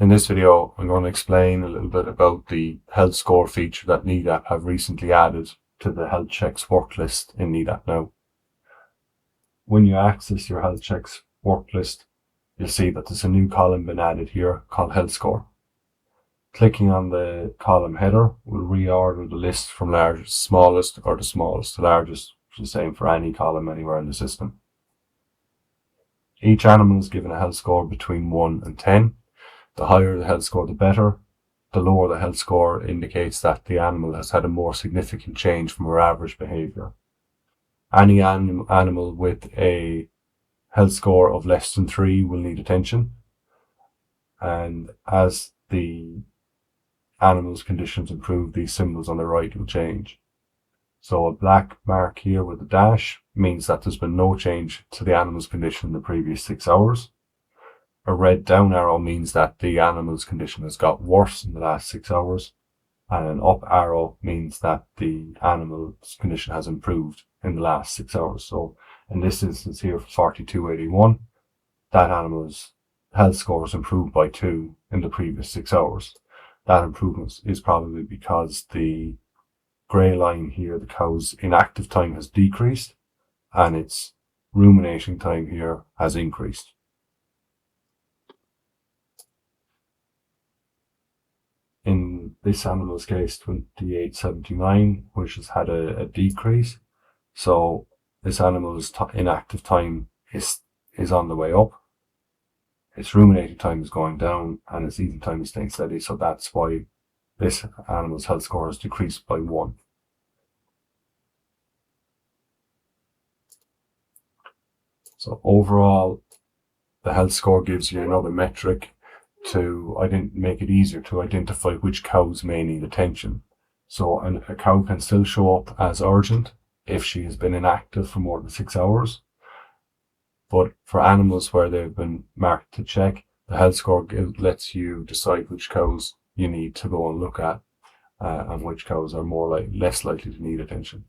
In this video, I'm going to explain a little bit about the health score feature that NEDAP have recently added to the health checks work list in NEDAP now. When you access your health checks work list, you'll see that there's a new column been added here called health score. Clicking on the column header will reorder the list from largest, smallest, or the smallest to largest, which is the same for any column anywhere in the system. Each animal is given a health score between 1 and 10. The higher the health score, the better. The lower the health score indicates that the animal has had a more significant change from our average behaviour. Any animal with a health score of less than 3 will need attention. And as the animal's conditions improve, these symbols on the right will change. So a black mark here with a dash means that there's been no change to the animal's condition in the previous 6 hours. A red down arrow means that the animal's condition has got worse in the last 6 hours. And an up arrow means that the animal's condition has improved in the last 6 hours. So in this instance here for 4281, that animal's health score has improved by 2 in the previous 6 hours. That improvement is probably because the grey line here, the cow's inactive time, has decreased and its ruminating time here has increased. In this animal's case, 2879, which has had a decrease. So this animal's inactive time is on the way up. Its ruminating time is going down and its eating time is staying steady. So that's why this animal's health score has decreased by 1. So overall, the health score gives you another metric to make it easier to identify which cows may need attention. So a cow can still show up as urgent if she has been inactive for more than 6 hours. But for animals where they've been marked to check, the health score lets you decide which cows you need to go and look at and which cows are less likely to need attention.